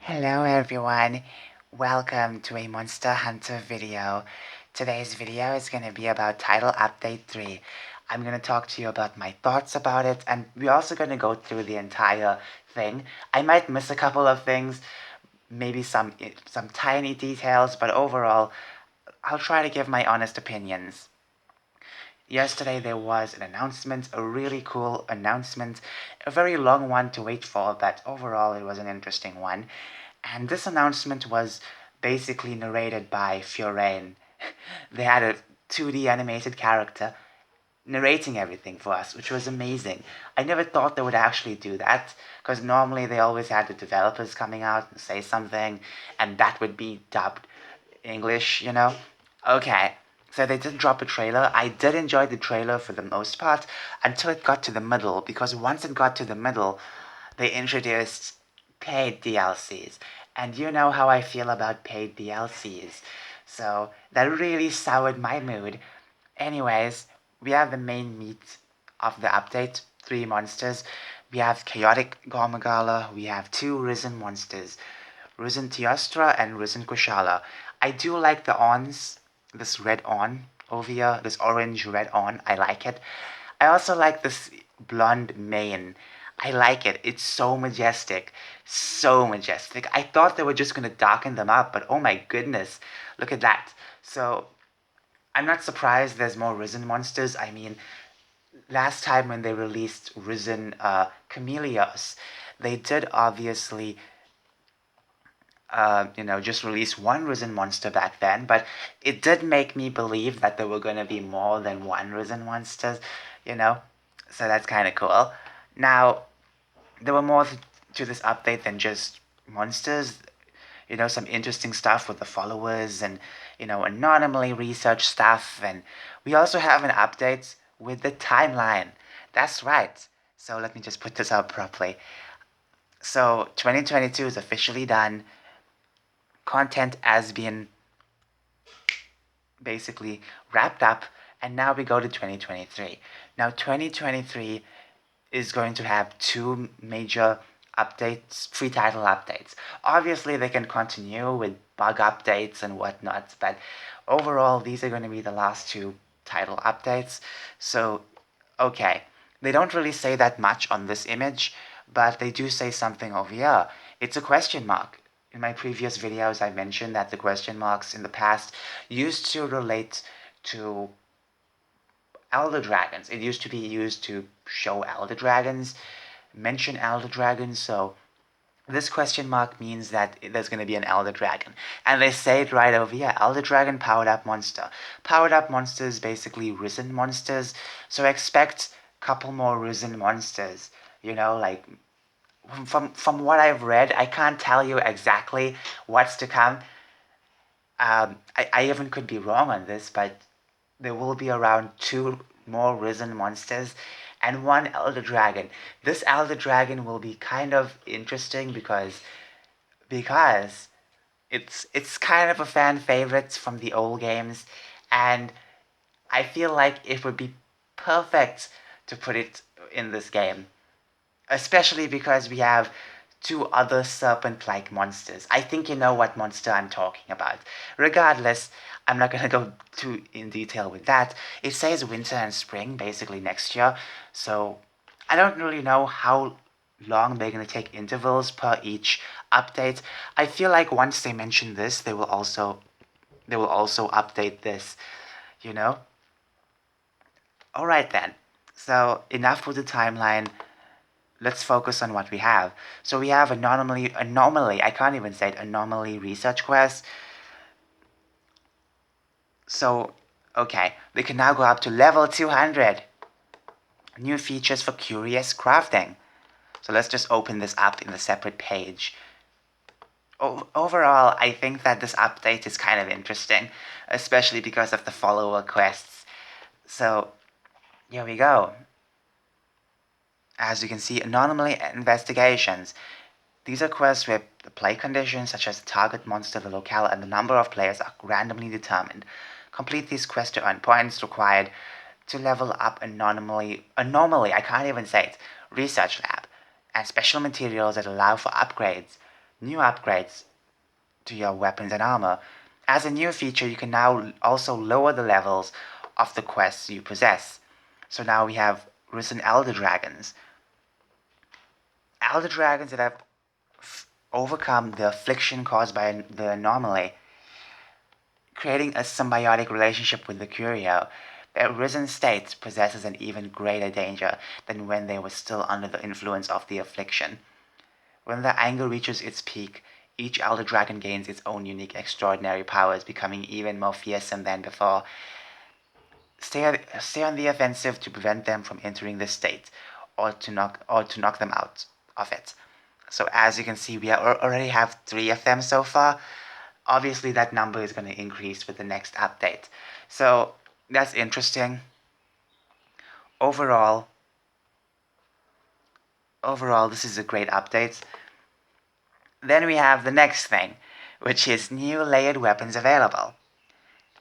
Hello everyone, welcome to a Monster Hunter video. Today's video is going to be about Title Update 3. I'm going to talk to you about my thoughts about it, and we're also going to go through the entire thing. I might miss a couple of things, maybe some tiny details, but overall, I'll try to give my honest opinions. Yesterday there was an announcement, a really cool announcement, a very long one to wait for, but overall it was an interesting one. And this announcement was basically narrated by Fiorane. They had a 2D animated character narrating everything for us, which was amazing. I never thought they would actually do that, because normally they always had the developers coming out and say something, and that would be dubbed English. Okay, so they did drop a trailer. I did enjoy the trailer for the most part until it got to the middle, because once it got to the middle, they introduced paid DLCs. And you know how I feel about paid DLCs. So that really soured my mood. Anyways, we have the main meat of the update, 3 monsters. We have Chaotic Gormagala, we have 2 Risen monsters, Risen Teostra and Risen Kushala. I do like the ons, this red on over here, this orange red on, I like it. I also like this blonde mane. I like it. It's so majestic. So majestic. I thought they were just going to darken them up, but oh my goodness. Look at that. So, I'm not surprised there's more Risen monsters. I mean, last time when they released Risen Chameleos, they did obviously just release one Risen monster back then, but it did make me believe that there were going to be more than one Risen monsters, you know? So that's kind of cool. Now, there were more to this update than just monsters. Some interesting stuff with the followers and, anomaly research stuff. And we also have an update with the timeline. That's right. So let me just put this up properly. So 2022 is officially done. Content has been basically wrapped up, and now we go to 2023. Now 2023 is going to have 2 major updates, free title updates. Obviously they can continue with bug updates and whatnot, but overall these are going to be the last 2 title updates. So okay, they don't really say that much on this image, but they do say something over here. It's a question mark. In my previous videos, I mentioned that the question marks in the past used to relate to elder dragons. It used to be used to show elder dragons, mention elder dragons, so this question mark means that there's going to be an elder dragon. And they say it right over here, elder dragon powered up monster. Powered up monsters basically risen monsters, so expect a couple more risen monsters. Like from what I've read, I can't tell you exactly what's to come. I even could be wrong on this, but there will be around 2 more risen monsters and 1 elder dragon. This elder dragon will be kind of interesting because it's kind of a fan favorite from the old games, and I feel like it would be perfect to put it in this game, especially because we have 2 other serpent-like monsters. I think you know what monster I'm talking about. Regardless, I'm not going to go too in detail with that. It says winter and spring, basically next year, so I don't really know how long they're going to take intervals per each update. I feel like once they mention this, they will also update this, you know? Alright then. So enough with the timeline. Let's focus on what we have. So we have anomaly, I can't even say it, anomaly research quest. So, okay, we can now go up to level 200. New features for curious crafting. So let's just open this up in a separate page. Overall, I think that this update is kind of interesting, especially because of the follower quests. So, here we go. As you can see, anomaly investigations. These are quests where the play conditions, such as the target monster, the locale, and the number of players are randomly determined. Complete these quests to earn points required to level up anomaly, I can't even say it, research lab, and special materials that allow for upgrades. new upgrades to your weapons and armor. As a new feature, you can now also lower the levels of the quests you possess. So now we have risen elder dragons. Elder dragons that have overcome the affliction caused by the anomaly, creating a symbiotic relationship with the curio. Their risen state possesses an even greater danger than when they were still under the influence of the affliction. When the anger reaches its peak, each elder dragon gains its own unique extraordinary powers, becoming even more fearsome than before. Stay on the offensive to prevent them from entering this state, or to knock them out of it. So as you can see, we already have 3 of them so far. Obviously, that number is going to increase with the next update. So that's interesting. Overall, this is a great update. Then we have the next thing, which is new layered weapons available.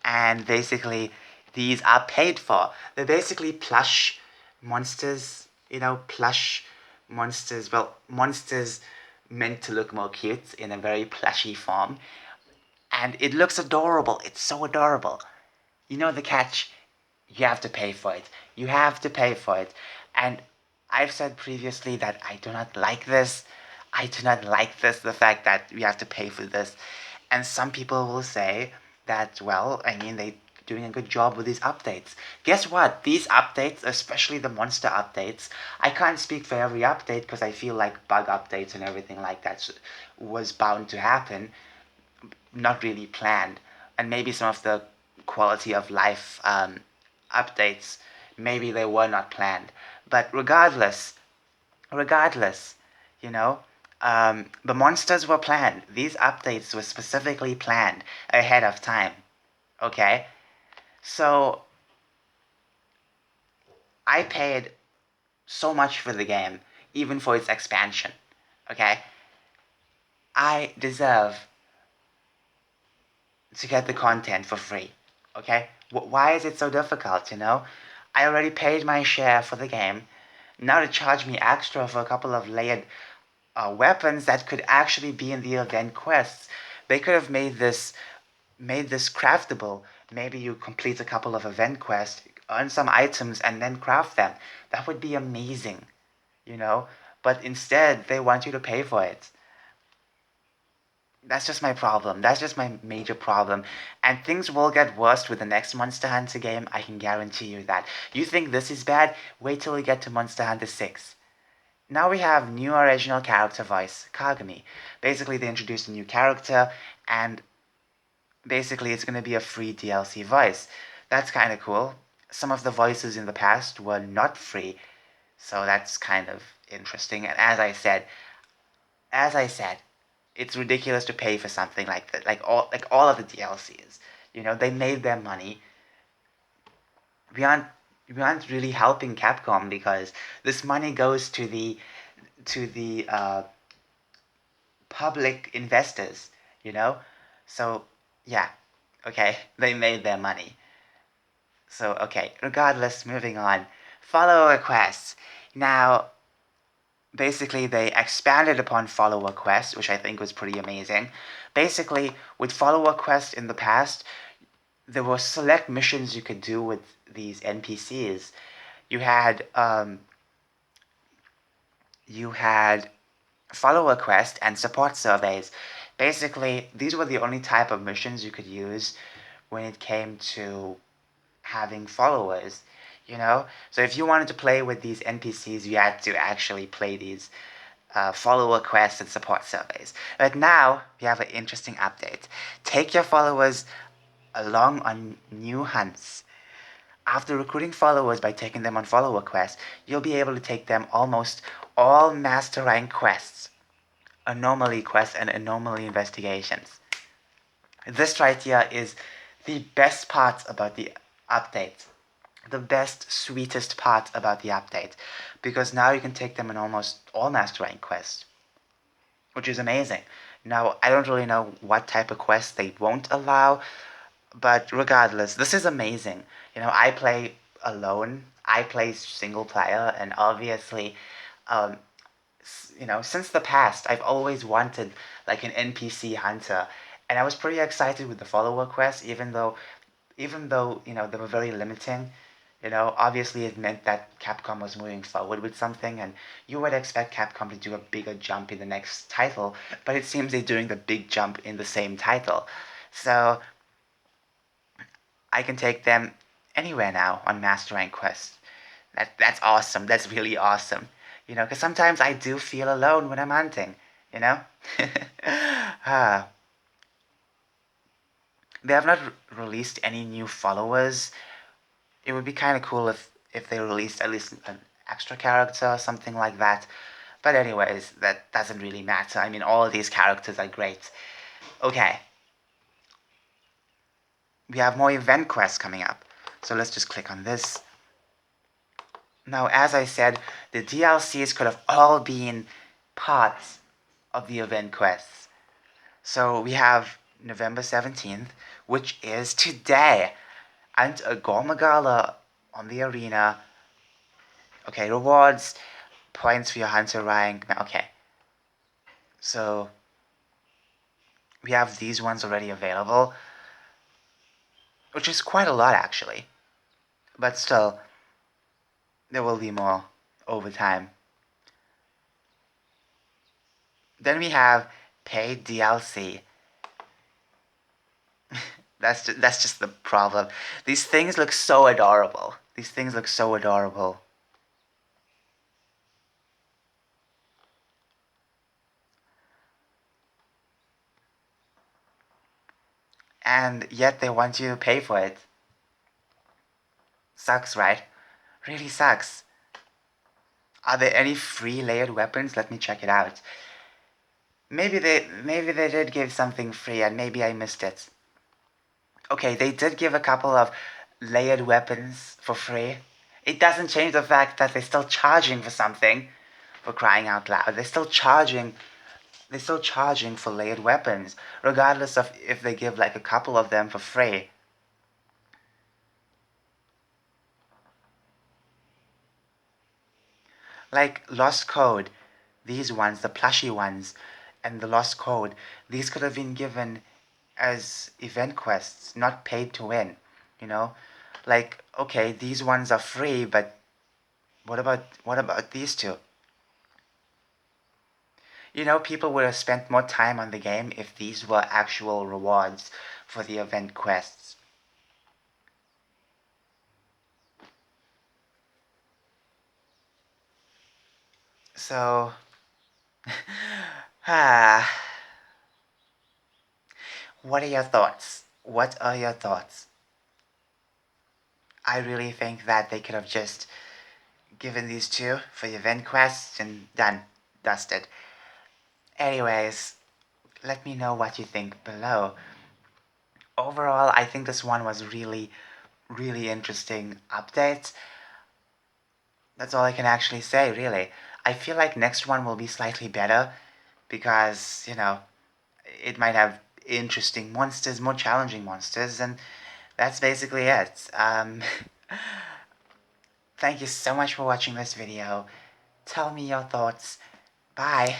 And basically, these are paid for. They're basically plush monsters, plush monsters. Well, monsters meant to look more cute in a very plushy form. And it looks adorable. It's so adorable. You know the catch? You have to pay for it. You have to pay for it. And I've said previously that I do not like this. I do not like this, the fact that we have to pay for this. And some people will say that, well, I mean, they're doing a good job with these updates. Guess what? These updates, especially the monster updates, I can't speak for every update because I feel like bug updates and everything like that was bound to happen, not really planned. And maybe some of the quality of life updates, maybe they were not planned. But regardless, you know, the monsters were planned. These updates were specifically planned ahead of time. Okay? So I paid so much for the game, even for its expansion. Okay? I deserve to get the content for free. Okay? Why is it so difficult, I already paid my share for the game. Now to charge me extra for a couple of layered weapons that could actually be in the event quests. They could have made this craftable. Maybe you complete a couple of event quests, earn some items, and then craft them. That would be amazing, you know? But instead, they want you to pay for it. That's just my problem. That's just my major problem. And things will get worse with the next Monster Hunter game, I can guarantee you that. You think this is bad? Wait till we get to Monster Hunter 6. Now we have new original character voice, Kagami. Basically, they introduced a new character, and basically it's going to be a free DLC voice. That's kind of cool. Some of the voices in the past were not free, so that's kind of interesting. And as I said, it's ridiculous to pay for something like that. Like all of the DLCs. They made their money. We aren't really helping Capcom because this money goes to the public investors, you know? So, yeah, okay, they made their money. So, okay, regardless, moving on. Follower quests. Now, basically, they expanded upon follower quests, which I think was pretty amazing. Basically, with follower quests in the past, there were select missions you could do with these NPCs. You had follower quest and support surveys. Basically, these were the only type of missions you could use when it came to having followers, So if you wanted to play with these NPCs, you had to actually play these follower quests and support surveys. But now we have an interesting update. Take your followers along on new hunts. After recruiting followers by taking them on follower quests, you'll be able to take them almost all master rank quests, anomaly quests, and anomaly investigations. This right here is the best part about the update. The best, sweetest part about the update. Because now you can take them in almost all master rank quests, which is amazing. Now, I don't really know what type of quests they won't allow, but regardless, this is amazing. I play alone, I play single player, and obviously, um, since the past, I've always wanted like an NPC hunter, and I was pretty excited with the follower quest, even though they were very limiting. Obviously it meant that Capcom was moving forward with something, and you would expect Capcom to do a bigger jump in the next title, but it seems they're doing the big jump in the same title. So I can take them anywhere now on Master Rank Quest. That's awesome. That's really awesome. Because sometimes I do feel alone when I'm hunting. You know. Ah, they have not released any new followers. It would be kind of cool if they released at least an extra character or something like that. But anyways, that doesn't really matter. I mean, all of these characters are great. Okay, we have more event quests coming up. So let's just click on this. Now, as I said, the DLCs could have all been parts of the event quests. So we have November 17th, which is today, and a Gormagala on the arena. Okay, rewards, points for your hunter rank. Okay, so we have these ones already available, which is quite a lot actually. But still, there will be more over time. Then we have paid DLC. That's just the problem. These things look so adorable. These things look so adorable. And yet they want you to pay for it. Sucks, right? Really sucks. Are there any free layered weapons? Let me check it out. Maybe they did give something free and maybe I missed it. Okay, they did give a couple of layered weapons for free. It doesn't change the fact that they're still charging for something, for crying out loud. They're still charging for layered weapons, regardless of if they give like a couple of them for free. Like Lost Code, these ones, the plushy ones, and the Lost Code, these could have been given as event quests, not paid to win. You know, like okay, these ones are free, but what about these two? People would have spent more time on the game if these were actual rewards for the event quests. So, ah, what are your thoughts? What are your thoughts? I really think that they could have just given these two for the event quests and done, dusted. Anyways, let me know what you think below. Overall, I think this one was really, really interesting update. That's all I can actually say, really. I feel like next one will be slightly better because, it might have interesting monsters, more challenging monsters, and that's basically it. Thank you so much for watching this video. Tell me your thoughts. Bye.